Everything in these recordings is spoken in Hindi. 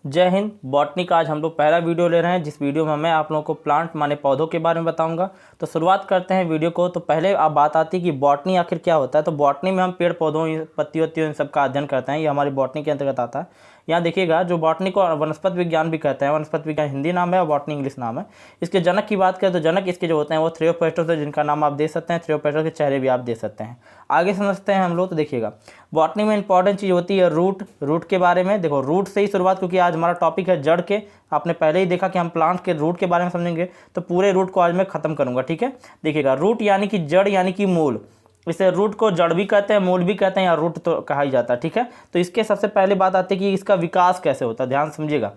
जय हिंद। बॉटनी का आज हम लोग पहला वीडियो ले रहे हैं, जिस वीडियो में मैं आप लोगों को प्लांट माने पौधों के बारे में बताऊंगा। तो शुरुआत करते हैं वीडियो को। तो पहले आप बात आती है कि बॉटनी आखिर क्या होता है। तो बॉटनी में हम पेड़ पौधों, पत्ती वत्तियों, इन सब का अध्ययन करते हैं। ये हमारी बॉटनी के अंतर्गत आता है। यहाँ देखिएगा, जो बॉटनी को वनस्पति विज्ञान भी कहते हैं। वनस्पति विज्ञान हिंदी नाम है और बॉटनी इंग्लिश नाम है। इसके जनक की बात करें तो जनक इसके जो होते हैं वो थ्रियोपेस्टोस है, जिनका नाम आप दे सकते हैं। थ्रियोपेस्टोस के चेहरे भी आप दे सकते हैं। आगे समझते हैं हम लोग। तो देखिएगा, बॉटनी में इंपॉर्टेंट चीज़ होती है रूट के बारे में। देखो, रूट से ही शुरुआत, क्योंकि आज हमारा टॉपिक है जड़ के। आपने पहले ही देखा कि हम प्लांट के रूट के बारे में समझेंगे, तो पूरे रूट को आज मैं खत्म करूंगा। ठीक है, देखिएगा, रूट यानी कि जड़ यानी कि मूल। इसे रूट को जड़ भी कहते हैं, मूल भी कहते हैं, या रूट तो कहा ही जाता है। ठीक है, तो इसके सबसे पहले बात आती है कि इसका विकास कैसे होता है। ध्यान समझिएगा,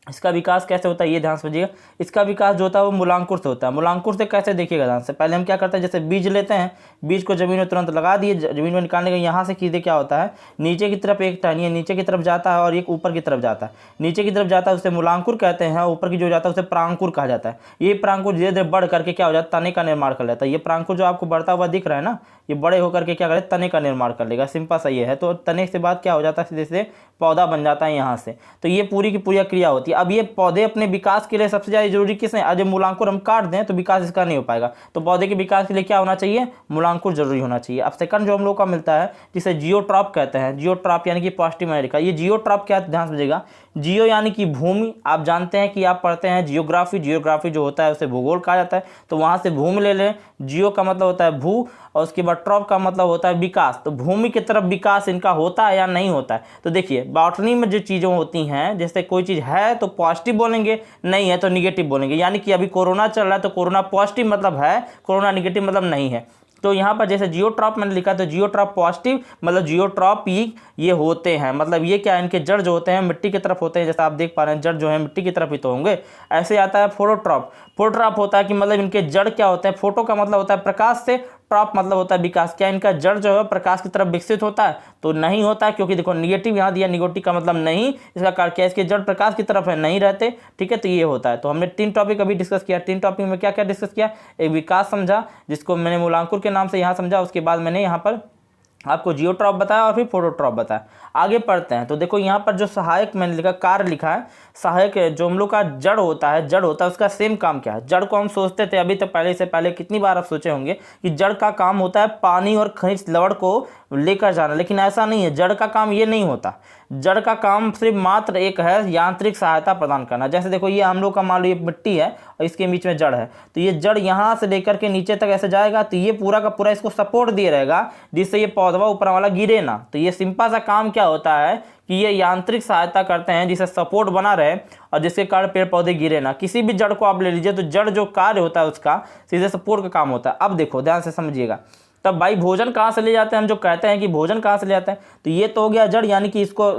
इसका विकास कैसे होता है ये ध्यान समझिएगा। इसका विकास जो होता है वो मूलांकुर से होता है। मूलांकुर से कैसे, देखिएगा ध्यान से। पहले हम क्या करते हैं, जैसे बीज लेते हैं, बीज को जमीन में तुरंत लगा दिए। जमीन में निकालने के यहाँ से कीजिए क्या होता है, नीचे की तरफ एक टहनी नीचे की तरफ जाता है और एक ऊपर की तरफ जाता है। नीचे की तरफ जाता है उसे मूलांकुर कहते हैं, ऊपर की जो जाता है उसे प्रांकुर कहा जाता है। ये प्रांकुर धीरे धीरे बढ़ करके क्या हो जाता है, तने का निर्माण कर लेता है। ये प्रांकुर जो आपको बढ़ता हुआ दिख रहा है ना, ये बड़े होकर के क्या करे, तने का निर्माण कर लेगा। सिंपल सा ये है। तो तने से बाद क्या हो जाता है, सीधे से पौधा बन जाता है यहाँ से। तो ये पूरी की पूरी क्रिया होती है। अब ये पौधे अपने विकास के लिए सबसे ज़्यादा जरूरी किस है, आज मूलांकुर हम काट दें तो विकास इसका नहीं हो पाएगा। तो पौधे के विकास के लिए क्या होना चाहिए, मूलांकुर जरूरी होना चाहिए। अब सेकंड जो हम लोग का मिलता है, जिसे जियोट्रॉप कहते हैं। जियोट्रॉप यानी कि पॉजिटिव मैंने लिखा। ये जियोट्रॉप क्या, ध्यान समझिएगा। जियो यानी कि भूमि। आप जानते हैं कि आप पढ़ते हैं जियोग्राफी। जियोग्राफी जो होता है उसे भूगोल कहा जाता है। तो वहाँ से भूमि ले लें। जियो का मतलब होता है भू, और उसके बाद ट्रॉप का मतलब होता है विकास। तो भूमि की तरफ विकास इनका होता है या नहीं होता है। तो देखिए, बॉटनी में जो चीज़ें होती हैं, जैसे कोई चीज़ है तो पॉजिटिव बोलेंगे, नहीं है तो निगेटिव बोलेंगे। यानी कि अभी कोरोना चल रहा है तो कोरोना पॉजिटिव मतलब है, कोरोना निगेटिव मतलब नहीं है। तो यहाँ पर जैसे जियोट्रॉप मैंने लिखा, तो जियोट्रॉप पॉजिटिव मतलब जियोट्रॉपिक ये होते हैं। मतलब ये क्या है, इनके जड़ जो होते हैं मिट्टी की तरफ होते हैं। जैसे आप देख पा रहे हैं, जड़ जो है मिट्टी की तरफ ही तो होंगे। ऐसे आता है फोटोट्रॉप। फोटोट्रॉप होता है कि मतलब इनके जड़ क्या होते हैं, फोटो का मतलब होता है प्रकाश से, ट्रॉप मतलब होता है विकास। क्या इनका जड़ जो है प्रकाश की तरफ विकसित होता है, तो नहीं होता है। क्योंकि देखो, निगेटिव यहाँ दिया, निगेटिव का मतलब नहीं। इसका कारण क्या है, इसके जड़ प्रकाश की तरफ है, नहीं रहते। ठीक है, तो ये होता है। तो हमने 3 टॉपिक अभी डिस्कस किया। 3 टॉपिक में क्या क्या डिस्कस किया, एक विकास समझा, जिसको मैंने मूलांकुर के नाम से यहाँ समझा। उसके बाद मैंने यहाँ पर आपको जियोट्रॉप बताया और फिर फोटोट्रॉप बताया। आगे पढ़ते हैं। तो देखो, यहाँ पर जो सहायक मैंने लिखा, कार्य लिखा है। सहायक जो हम लोग का जड़ होता है, उसका सेम काम क्या है। जड़ को हम सोचते थे अभी तक, पहले से पहले कितनी बार आप सोचे होंगे कि जड़ का काम होता है पानी और खनिज लवण को लेकर जाना, लेकिन ऐसा नहीं है। जड़ का काम ये नहीं होता। जड़ का काम सिर्फ मात्र एक है, यांत्रिक सहायता प्रदान करना। जैसे देखो, ये हम लोग का मान लो ये मिट्टी है और इसके बीच में जड़ है, तो ये जड़ यहाँ से लेकर के नीचे तक ऐसे जाएगा, तो ये पूरा का पूरा इसको सपोर्ट दिए रहेगा, जिससे ये पौधा ऊपर वाला गिरे ना। तो ये सिंपल सा काम क्या होता है कि ये यांत्रिक सहायता करते हैं, जिससे सपोर्ट बना रहे और जिसके कारण पेड़ पौधे गिरे ना। किसी भी जड़ को आप ले लीजिए, तो जड़ जो कार्य होता है उसका सीधे सपोर्ट का काम होता है। अब देखो, ध्यान से समझिएगा। तब भाई भोजन कहाँ से ले जाते हैं, हम जो कहते हैं कि भोजन कहाँ से ले जाते हैं, तो ये तो हो गया जड़, यानी कि इसको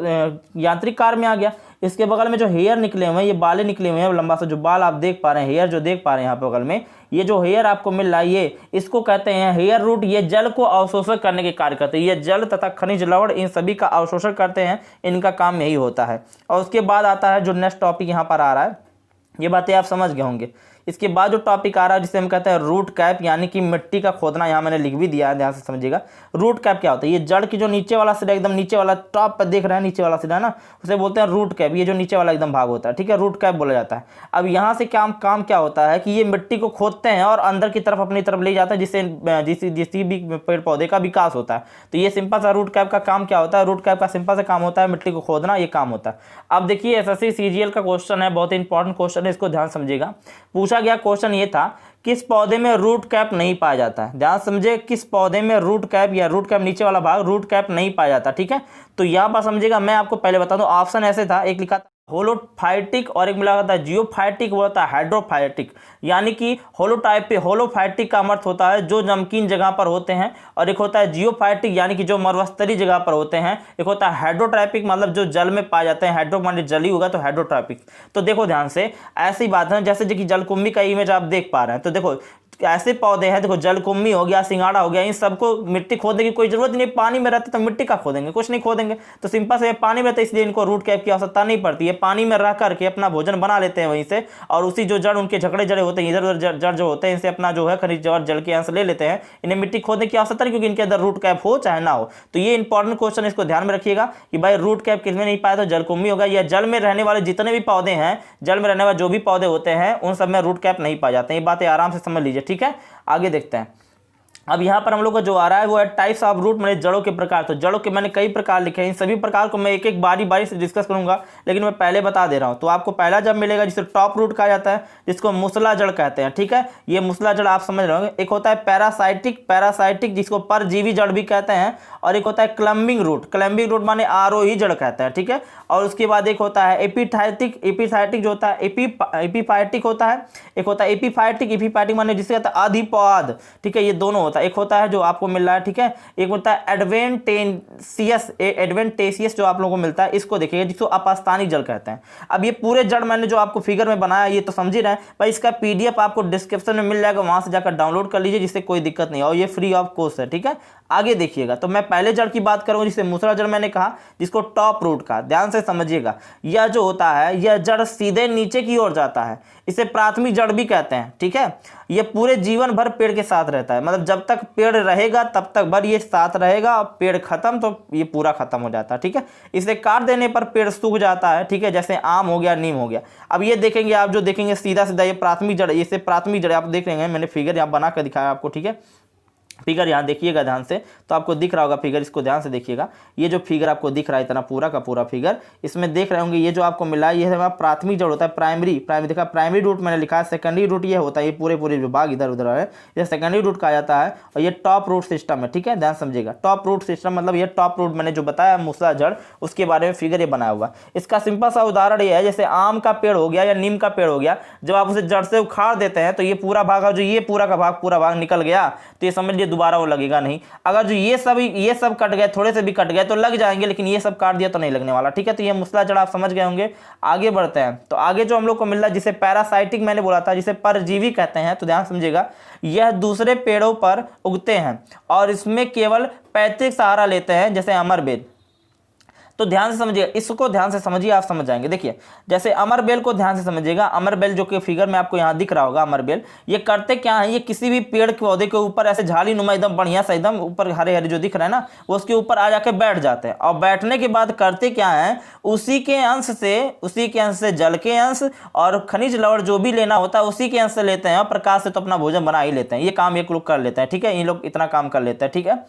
यांत्रिक कार्य में आ गया। इसके बगल में जो हेयर निकले हुए हैं, ये बालें निकले हुए हैं, लंबा सा जो बाल आप देख पा रहे हैं, हेयर जो देख पा रहे हैं यहाँ पे बगल में, ये जो हेयर आपको मिल रहा है, ये इसको कहते हैं हेयर रूट। ये जल को अवशोषण करने के कार्य करते हैं। ये जल तथा खनिज लवण इन सभी का अवशोषण करते हैं, इनका काम यही होता है। और उसके बाद आता है जो नेक्स्ट टॉपिक यहाँ पर आ रहा है, ये बातें आप समझ गए होंगे। इसके बाद जो टॉपिक आ रहा है जिसे हम कहते हैं रूट कैप, यानी कि मिट्टी का खोदना। यहाँ मैंने लिख भी दिया है, ध्यान से समझिएगा। रूट कैप क्या होता है, ये जड़ की जो नीचे वाला सिरा, एकदम नीचे वाला टॉप पर देख रहे हैं, नीचे वाला सिरा है ना, उसे बोलते हैं रूट कैप। ये जो नीचे वाला एकदम भाग होता है, ठीक है, रूट कैप बोला जाता है। अब यहाँ से काम क्या होता है कि ये मिट्टी को खोदते हैं और अंदर की तरफ अपनी तरफ ले जाता है, जिससे जिस भी पेड़ पौधे का विकास होता है। तो ये सिंपल सा रूट कैप का काम क्या होता है, रूट कैप का सिंपल सा काम होता है मिट्टी को खोदना, ये काम होता है। अब देखिए, एसएससी सीजीएल का क्वेश्चन है, बहुत इंपॉर्टेंट क्वेश्चन है, इसको ध्यान समझिएगा। पूछा गया क्वेश्चन ये था, किस पौधे में रूट कैप नहीं पाया जाता है। ध्यान समझे, किस पौधे में रूट कैप या रूट कैप नीचे वाला भाग रूट कैप नहीं पाया जाता। ठीक है, तो यहां पर समझिएगा, मैं आपको पहले बता दूं, ऑप्शन ऐसे था, एक लिखा था होलोफाइटिक और एक मिला था जियोफाइटिक, वो होता है हाइड्रोफाइटिक। यानी कि होलोटाइप पे, होलोफाइटिक का अर्थ होता है जो नमकीन जगह पर होते हैं, और एक होता है जियोफाइटिक यानी कि जो मरुस्थलीय जगह पर होते हैं। एक होता है हाइड्रोट्राइपिक, मतलब जो जल में पाए जाते हैं। हाइड्रो मान जली होगा तो हाइड्रोट्राइपिक। तो देखो ध्यान से, ऐसी बात है जैसे कि जलकुंभी का इमेज आप देख पा रहे हैं। तो देखो, ऐसे पौधे हैं, देखो जलकुंभी हो गया, सिंघाड़ा हो गया, इन सबको मिट्टी खोदने की कोई जरूरत नहीं, पानी में रहते तो मिट्टी का खोदेंगे, कुछ नहीं खोदेंगे। तो सिंपल से पानी में रहते इसलिए इनको रूट कैप की आवश्यकता नहीं पड़ती है, पानी में रह करके अपना भोजन बना लेते हैं वहीं से, और उसी जो जड़ उनके झकड़े जड़े होते हैं, इधर उधर जड़ जो होते हैं, इनसे अपना जो है खनिज और जल के अंश ले लेते हैं। इन्हें मिट्टी खोदने की आवश्यकता नहीं, क्योंकि इनके अंदर रूट कैप हो चाहे ना हो। तो ये इंपॉर्टेंट क्वेश्चन, इसको ध्यान में रखिएगा कि भाई रूट कैप किसमें नहीं पाया, तो जलकुंभी होगा, या जल में रहने वाले जितने भी पौधे हैं, जल में रहने वाले जो भी पौधे होते हैं उन सब में रूट कैप नहीं पाए जाते हैं। ये बातें आराम से समझ लीजिए, ठीक है। आगे देखते हैं। अब यहाँ पर हम लोग का जो आ रहा है वो है टाइप्स ऑफ रूट, मैंने जड़ों के प्रकार। तो जड़ों के मैंने कई प्रकार लिखे हैं, इन सभी प्रकार को मैं एक एक बारी बारी से डिस्कस करूंगा, लेकिन मैं पहले बता दे रहा हूँ। तो आपको पहला जड़ मिलेगा जिसे टॉप रूट कहा जाता है, जिसको मूसला जड़ कहते हैं, ठीक है। ये मूसला जड़ आप समझ रहे होंगे। एक होता है पैरासाइटिक जिसको परजीवी जड़ भी कहते हैं, और एक होता है क्लम्बिंग रूट माने आरोही जड़ कहते हैं, ठीक है। और उसके बाद एक होता है एपिफाइटिक जो होता है, एपिफाइटिक होता है, एक होता है एपिफाइटिक माने जिसे कहता है अधिपौध, ठीक है। ये दोनों होता है, एक होता है जो आपको मिल रहा है, ठीक है। एक होता है एडवेंटेशियस जो आप लोगों को मिलता है, इसको देखिएगा, जिसको अपस्थानिक जड़ कहते हैं। अब ये पूरे जड़ मैंने जो आपको फिगर में बनाया, ये तो समझ ही रहे हैं भाई। इसका पीडीएफ आपको डिस्क्रिप्शन में मिल जाएगा, वहां से जाकर डाउनलोड कर लीजिए, जिससे कोई दिक्कत नहीं, और ये फ्री ऑफ कॉस्ट है, ठीक है। आगे देखिएगा, तो मैं पहले जड़ की बात करूंगा जिसे मूसला जड़ मैंने कहा, जिसको टॉप रूट का। ध्यान से समझिएगा, यह जो होता है यह जड़ सीधे नीचे की ओर जाता है, इसे प्राथमिक जड़ भी कहते हैं, ठीक है। यह पूरे जीवन भर पेड़ के साथ रहता है, मतलब जब तक पेड़ रहेगा तब तक भर ये साथ रहेगा, और पेड़ खत्म तो ये पूरा खत्म हो जाता है, ठीक है। इसे काट देने पर पेड़ सूख जाता है, ठीक है, जैसे आम हो गया, नीम हो गया। अब ये देखेंगे आप, जो देखेंगे सीधा सीधा ये प्राथमिक जड़, इसे प्राथमिक जड़ आप देख रहे हैं, मैंने फिगर यहाँ बना कर दिखाया आपको, ठीक है। फिगर यहाँ देखिएगा ध्यान से, तो आपको दिख रहा होगा फिगर, इसको ध्यान से देखिएगा। ये जो फिगर आपको दिख रहा है इतना पूरा का पूरा फिगर, इसमें देख रहे होंगे ये जो आपको मिला है, ये हमारा प्राथमिक जड़ होता है, प्राइमरी देखा, प्राइमरी रूट मैंने लिखा है। सेकेंडरी रूट ये होता है, ये पूरे जो भाग इधर उधर है, ये सेकेंडरी रूट कहा जाता है, और ये टॉप रूट सिस्टम है, ठीक है। ध्यान समझिएगा, टॉप रूट सिस्टम मतलब ये टॉप रूट मैंने जो बताया मूसला जड़, उसके बारे में फिगर ये बनाया हुआ। इसका सिंपल सा उदाहरण ये है, जैसे आम का पेड़ हो गया या नीम का पेड़ हो गया, जब आप उसे जड़ से उखाड़ देते हैं तो ये पूरा भाग, जो ये पूरा भाग निकल गया, तो ये समझ लीजिए दोबारा वो लगेगा नहीं। अगर जो ये सब कट गए, थोड़े से भी कट गए तो लग जाएंगे, लेकिन ये सब काट दिया तो नहीं लगने वाला, ठीक है। तो ये मूसला जड़ आप समझ गए होंगे। आगे बढ़ते हैं, तो आगे जो हम लोग को मिल रहा है जिसे पैरासाइटिक मैंने बोला था, जिसे परजीवी कहते हैं, तो ध्यान समझिएगा, यह दूसरे पेड़ों पर उगते हैं और इसमें केवल पैतृक सहारा लेते हैं, जैसे अमरबेल। तो ध्यान से समझिएगा, इसको ध्यान से समझिए, आप समझ जाएंगे। देखिए, जैसे अमरबेल को ध्यान से समझिएगा, अमरबेल जो कि फिगर में आपको यहाँ दिख रहा होगा, अमरबेल ये करते क्या है, ये किसी भी पेड़ के पौधे के ऊपर ऐसे झाड़ी नुमा एकदम बढ़िया सा, एकदम ऊपर हरे हरे जो दिख रहा है ना, वो उसके ऊपर आ जाके बैठ जाते हैं, और बैठने के बाद करते क्या है, उसी के अंश से जल के अंश और खनिज लवण जो भी लेना होता है उसी के अंश से लेते हैं, और प्रकाश से तो अपना भोजन बना ही लेते हैं। ये काम एक लोग कर लेते हैं, ठीक है, इन लोग इतना काम कर लेते हैं, ठीक है।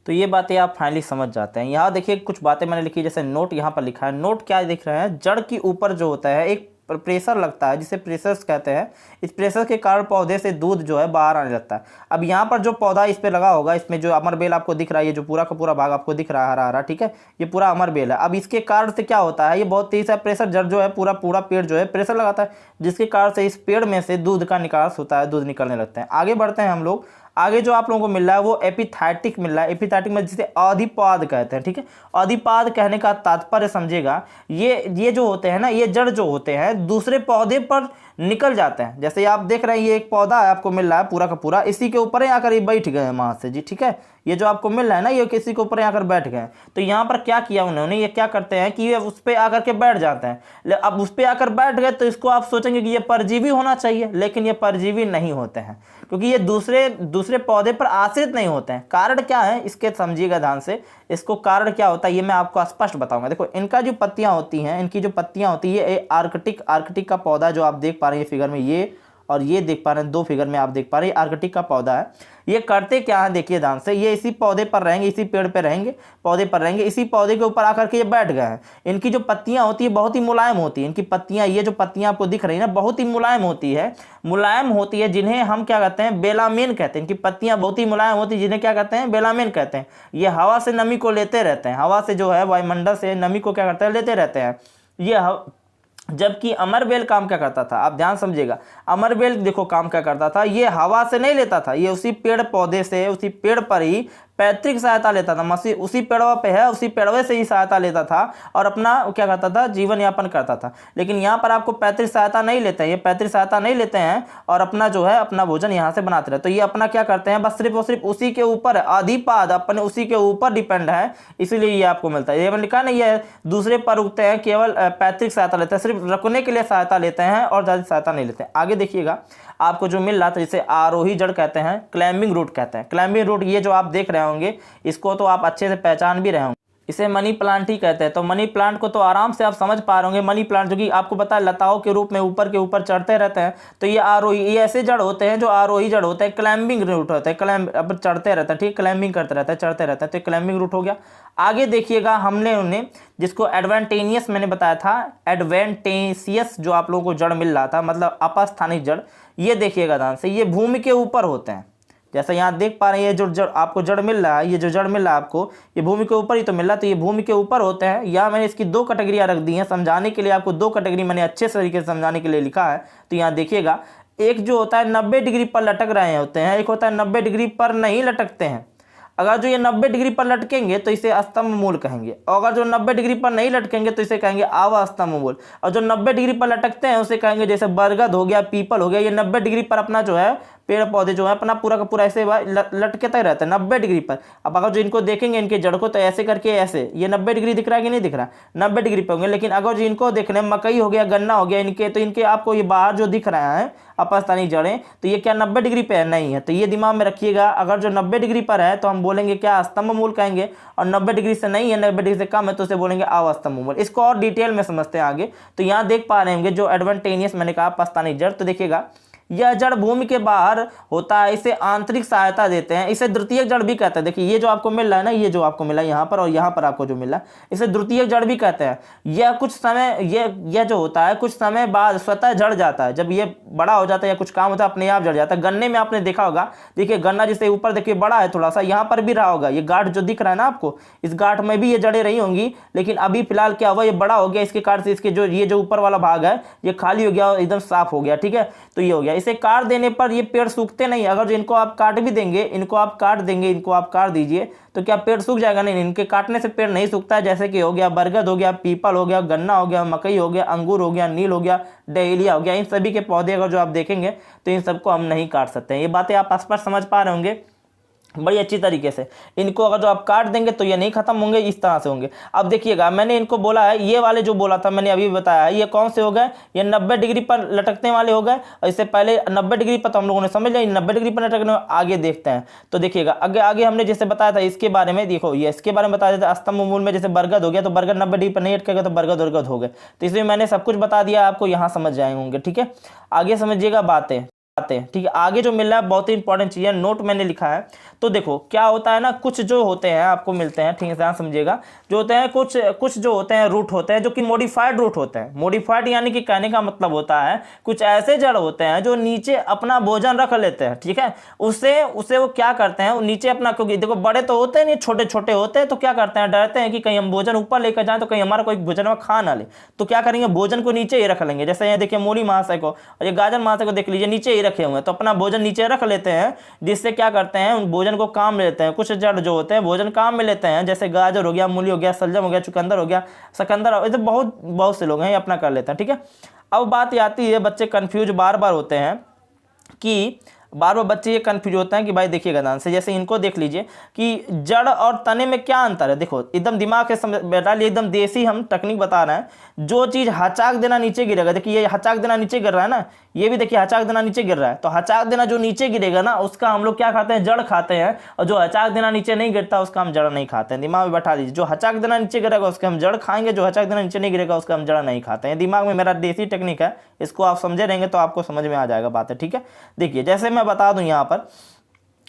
तो ये बातें आप फाइनली समझ जाते हैं। यहाँ देखिए कुछ बातें मैंने लिखी, जैसे नोट यहाँ पर लिखा है। नोट क्या दिख रहे हैं, जड़ के ऊपर जो होता है एक प्रेशर लगता है, जिसे प्रेशर्स कहते हैं। इस प्रेशर के कारण पौधे से दूध जो है बाहर आने लगता है। अब यहाँ पर जो पौधा इस पे लगा होगा, इसमें जो अमरबेल आपको दिख रहा है, ये जो पूरा का पूरा भाग आपको दिख रहा है हरा हरा, ठीक है, ये पूरा अमरबेल है। अब इसके कारण से क्या होता है, ये बहुत तेज सा प्रेशर, जड़ जो है पूरा पेड़ जो है प्रेशर लगाता है, जिसके कारण से इस पेड़ में से दूध का निकास होता है, दूध निकलने लगते हैं। आगे बढ़ते हैं हम लोग। आगे जो आप लोगों को मिल रहा है वो एपिथाइटिक मिल रहा है। एपिथाइटिक में जिसे अधिपाद कहते हैं, ठीक है। अधिपाद कहने का तात्पर्य समझिएगा, ये जो होते हैं ना, ये जड़ जो होते हैं दूसरे पौधे पर निकल जाते हैं। जैसे आप देख रहे हैं, ये एक पौधा है आपको मिल रहा है पूरा का पूरा, इसी के ऊपर ही आकर ये बैठ गए हैं वहां से जी, ठीक है। ये जो आपको मिल रहा है ना, ये किसी के ऊपर आकर बैठ गए। तो यहाँ पर क्या किया उन्होंने, ये क्या करते हैं कि ये उस पर आकर के बैठ जाते हैं। अब उस पर आकर बैठ गए तो इसको आप सोचेंगे कि ये परजीवी होना चाहिए, लेकिन ये परजीवी नहीं होते हैं, क्योंकि ये दूसरे पौधे पर आश्रित नहीं होते हैं। कारण क्या है, इसके समझिएगा ध्यान से। इसको कारण क्या होता है ये मैं आपको स्पष्ट बताऊंगा। देखो, इनका जो पत्तियां होती हैं, इनकी जो पत्तियां होती है, ये आर्कटिक का पौधा जो आप देख पा रहे हैं फिगर में, ये और ये देख पा रहे हैं, दो फिगर में आप देख पा रहे हैं, आर्कटिक का पौधा है। ये करते क्या है, देखिए ध्यान से, ये इसी पौधे पर रहेंगे, इसी पेड़ पे रहेंगे, पौधे पर रहेंगे, इसी पौधे के ऊपर आकर के ये बैठ गए हैं। इनकी जो पत्तियां होती है बहुत ही मुलायम होती है। इनकी पत्तियां, ये जो पत्तियां आपको दिख रही है ना, बहुत ही मुलायम होती है, जिन्हें हम क्या कहते हैं, बेलामेन कहते हैं। इनकी पत्तियां बहुत ही मुलायम होती है, जिन्हें क्या कहते हैं, बेलामेन कहते हैं। ये हवा से नमी को लेते रहते हैं, हवा से जो है वायुमंडल से नमी को क्या करते हैं, लेते रहते हैं। ये जबकि अमरबेल काम क्या करता था, आप ध्यान समझिएगा, अमरबेल देखो काम क्या करता था, ये हवा से नहीं लेता था, ये उसी पेड़ पौधे से, उसी पेड़ पर ही पैतृक सहायता लेता था, मसी उसी पेड़वा पे है, उसी पेड़वे से ही सहायता लेता था और अपना क्या करता था, जीवन यापन करता था। लेकिन यहाँ पर आपको पैतृक सहायता नहीं लेते हैं, ये पैतृक सहायता नहीं लेते हैं और अपना जो है अपना भोजन यहाँ से बनाते रहे। तो ये अपना क्या करते हैं, बस सिर्फ और सिर्फ उसी के ऊपर अधिपाद अपने उसी के ऊपर डिपेंड है, इसीलिए ये आपको मिलता है। ये मैंने लिखा नहीं, ये दूसरे पर रुकते हैं, केवल पैतृक सहायता लेते हैं, सिर्फ रुकने के लिए सहायता लेते हैं और ज़्यादा सहायता नहीं लेते हैं। आगे देखिएगा आपको जो मिल रहा था, जिसे आरोही जड़ कहते हैं, क्लाइंबिंग रूट कहते हैं। क्लाइंबिंग रूट ये जो आप देख रहे होंगे, इसको तो आप अच्छे से पहचान भी रहे होंगे, इसे मनी प्लांट ही कहते हैं। तो मनी प्लांट को तो आराम से आप समझ पा रहे होंगे। मनी प्लांट जो कि आपको पता है लताओं के रूप में ऊपर के ऊपर चढ़ते रहते हैं, तो ये आरोही, ये ऐसे जड़ होते हैं जो आरोही जड़ होते हैं, क्लाइंबिंग रूट होते हैं, क्लाइंब अब चढ़ते रहते हैं, ठीक, क्लाइंबिंग करते रहते हैं, चढ़ते रहते हैं, तो क्लाइंबिंग रूट हो गया। आगे देखिएगा हमने उन्हें जिसको एडवेंटेनियस मैंने बताया था, एडवेंटेसियस जो आप लोगों को जड़ मिल रहा था, मतलब अपस्थानिक जड़, ये देखिएगा ध्यान से, ये भूमि के ऊपर होते हैं। जैसा यहाँ देख पा रहे हैं, ये जो जड़ आपको जड़ मिल रहा है, ये जो जड़ मिल रहा है आपको, ये भूमि के ऊपर ही तो मिल रहा है, तो ये भूमि के ऊपर होते हैं। यहाँ मैंने इसकी दो कैटेगरियाँ रख दी हैं समझाने के लिए, आपको दो कैटेगरी मैंने अच्छे तरीके से समझाने के लिए लिखा है। तो यहाँ देखिएगा, एक जो होता है 90 डिग्री पर लटक रहे होते हैं, एक होता है 90 डिग्री पर नहीं लटकते हैं। अगर जो ये 90 डिग्री पर लटकेंगे तो इसे स्तंभ मूल कहेंगे, और अगर जो 90 डिग्री पर नहीं लटकेंगे तो इसे कहेंगे अवस्तंभ मूल। और जो 90 डिग्री पर लटकते हैं उसे कहेंगे, जैसे बरगद हो गया, पीपल हो गया, ये 90 डिग्री पर अपना जो है पेड़ पौधे जो है अपना पूरा का पूरा ऐसे लटकेता ही रहता है 90 डिग्री पर। अब अगर जो इनको देखेंगे इनके जड़ को, तो ऐसे करके ऐसे, ये 90 डिग्री दिख रहा है कि नहीं दिख रहा, 90 डिग्री पे होंगे। लेकिन अगर जो इनको देखने, मकई हो गया, गन्ना हो गया, इनके तो इनके आपको ये बाहर जो दिख रहा है अपस्थानिक जड़ें, तो ये क्या 90 डिग्री पे है? नहीं है। तो ये दिमाग में रखिएगा, अगर जो 90 डिग्री पर है तो हम बोलेंगे क्या, स्तंभ मूल कहेंगे, और 90 डिग्री से नहीं है, 90 डिग्री से कम है, तो उसे बोलेंगे अवस्तंभ मूल। इसको और डिटेल में समझते हैं आगे। तो यहाँ देख पा रहे होंगे जो एडवेंटेनियस मैंने कहा अपस्थानिक जड़, तो देखिएगा यह जड़ भूमि के बाहर होता है, इसे आंतरिक सहायता देते हैं, इसे द्वितीयक जड़ भी कहते हैं। देखिए ये जो आपको मिल रहा है ना, ये जो आपको मिला है यहाँ पर और यहाँ पर आपको जो मिला है, इसे द्वितीयक जड़ भी कहते हैं। यह कुछ समय यह जो होता है कुछ समय बाद स्वतः जड़ जाता है, जब ये बड़ा हो जाता है या कुछ काम होता है अपने आप जड़ जाता है। गन्ने में आपने देखा होगा, देखिए गन्ना जिससे ऊपर देखिए बड़ा है थोड़ा सा, यहाँ पर भी रहा होगा, ये गांठ जो दिख रहा है ना आपको, इस गांठ में भी ये जड़ें रही होंगी, लेकिन अभी फिलहाल क्या हुआ, ये बड़ा हो गया, इसके कारण से इसके जो ये जो ऊपर वाला भाग है ये खाली हो गया और एकदम साफ हो गया, ठीक है। तो ये हो गया। इसे काट देने पर ये पेड़ सूखते नहीं। अगर जो इनको आप काट भी देंगे, इनको आप काट देंगे, इनको आप काट दीजिए, तो क्या पेड़ सूख जाएगा? नहीं, इनके काटने से पेड़ नहीं सूखता है। जैसे कि हो गया बरगद हो गया, पीपल हो गया, गन्ना हो गया, मकई हो गया, अंगूर हो गया, नील हो गया, डहेलिया हो गया, इन सभी के पौधे अगर जो आप देखेंगे तो इन सबको हम नहीं काट सकते हैं। ये बातें आप स्पष्ट समझ पा रहे होंगे बड़ी अच्छी तरीके से। इनको अगर जो आप काट देंगे तो ये नहीं खत्म होंगे, इस तरह से होंगे। अब देखिएगा मैंने इनको बोला है, ये वाले जो बोला था मैंने अभी बताया है, ये कौन से हो गए, ये 90 डिग्री पर लटकने वाले हो गए। और इससे पहले 90 डिग्री पर तो हम लोगों ने समझ लिया, 90 डिग्री पर लटकने। आगे देखते हैं तो देखिएगा आगे आगे हमने जैसे बताया था इसके बारे में, देखो ये इसके बारे में बताया था स्तंभ मूल में, जैसे बरगद हो गया तो बरगद 90 डिग्री पर नहीं अटकेगा तो बरगद वर्गद हो गए। तो इसमें मैंने सब कुछ बता दिया, आपको यहाँ समझ जाए होंगे, ठीक है। आगे समझिएगा बातें, ठीक है। आगे जो मिल रहा है बहुत ही इंपॉर्टेंट चीज है, नोट मैंने लिखा है। तो देखो क्या होता है ना, कुछ जो होते हैं आपको मिलते हैं, ठीक है, ध्यान समझिएगा, जो होते हैं कुछ जो होते हैं रूट होते हैं जो कि मॉडिफाइड रूट होते हैं। मॉडिफाइड यानी कि कहने का मतलब होता है कुछ ऐसे जड़ होते हैं जो नीचे अपना भोजन रख लेते हैं, ठीक है। उसे वो क्या करते हैं, नीचे अपना, क्योंकि देखो बड़े तो होते हैं नहीं, छोटे छोटे होते हैं, तो क्या करते हैं, डरते हैं कि कहीं हम भोजन ऊपर लेकर जाएं तो कहीं हमारा कोई भोजन में खा ना ले, तो क्या करेंगे, भोजन को नीचे ही रख लेंगे। जैसे ये देखिए मूली महाशय को और ये गाजर महाशय को देख लीजिए, नीचे ही रखे हुए हैं, तो अपना भोजन नीचे रख लेते हैं, जिससे क्या करते हैं उन भोजन को काम में लेते हैं। कुछ जड़ जो होते हैं भोजन काम में लेते हैं, जैसे गाजर हो गया, मूली हो गया, सलजम हो गया, चुकंदर हो गया, सकंदर हो गया, बहुत से लोग हैं अपना कर लेते हैं, ठीक है। अब बात आती है, बच्चे कंफ्यूज बार बार होते हैं कि बार बार बच्चे ये कंफ्यूज होते हैं कि भाई देखिएगा ध्यान से, जैसे इनको देख लीजिए कि जड़ और तने में क्या अंतर है। देखो एकदम दिमाग के बैठा लिए, एकदम देसी हम टेक्निक बता रहे हैं। जो चीज़ हचाक देना नीचे गिरेगा, देखिए ये हचाक देना नीचे गिर रहा है ना, ये भी देखिए हचाक देना नीचे गिर रहा है, तो हचाक देना जो नीचे गिरेगा ना उसका हम लोग क्या खाते हैं, जड़ खाते हैं, और जो हचाक देना नीचे नहीं गिरता उसका हम जड़ नहीं खाते हैं। दिमाग में बैठा लीजिए, जो हचाक देना नीचे गिरेगा उसके हम जड़ खाएंगे, जो हचाक देना नीचे नहीं गिरेगा उसका हम जड़ नहीं खाते हैं। दिमाग में मेरा देसी टेक्निक है, इसको आप समझे रहेंगे तो आपको समझ में आ जाएगा बातें, ठीक है। देखिए जैसे मैं बता दूं, यहाँ पर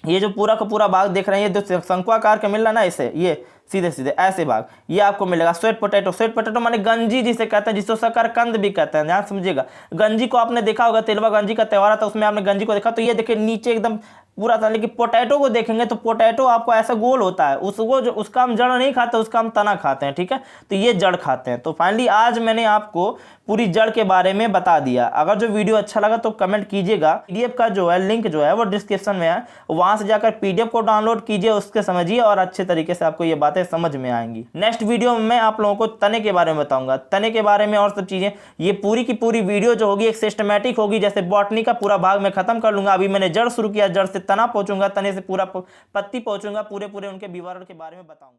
ये जो पूरा का पूरा भाग देख रहे हैं, ये जो शंकुआकार के मिल रहा है ना, इसे ये सीधे सीधे ऐसे भाग ये आपको मिलेगा। स्वीट पोटैटो, स्वीट पोटैटो माने गंजी जिसे कहते हैं, जिसको शकरकंद भी कहते हैं, ध्यान समझिएगा। गंजी को आपने देखा होगा, तिलवा गंजी का त्यौहार था, उसमें आपने गंजी को देखा, तो ये देखिए नीचे एकदम पूरा था। लेकिन पोटैटो को देखेंगे तो पोटैटो आपको ऐसा गोल होता है, उसको जो उसका हम जड़ नहीं खाते, उसका हम तना खाते हैं, ठीक है। तो ये जड़ खाते हैं। तो फाइनली आज मैंने आपको पूरी जड़ के बारे में बता दिया। अगर जो वीडियो अच्छा लगा तो कमेंट कीजिएगा। पीडीएफ का जो है लिंक जो है वो डिस्क्रिप्शन में है, वहां से जाकर पीडीएफ को डाउनलोड कीजिए, उसके समझिए और अच्छे तरीके से आपको ये बातें समझ में आएंगी। नेक्स्ट वीडियो में मैं आप लोगों को तने के बारे में बताऊंगा, तने के बारे में और सब चीजें। ये पूरी की पूरी वीडियो जो होगी एक सिस्टमैटिक होगी, जैसे बॉटनी का पूरा भाग मैं खत्म कर लूंगा। अभी मैंने जड़ शुरू किया, जड़ से तना पहुंचूंगा, तने से पूरा पत्ती पहुंचूंगा, पूरे उनके विवरण के बारे में बताऊंगा।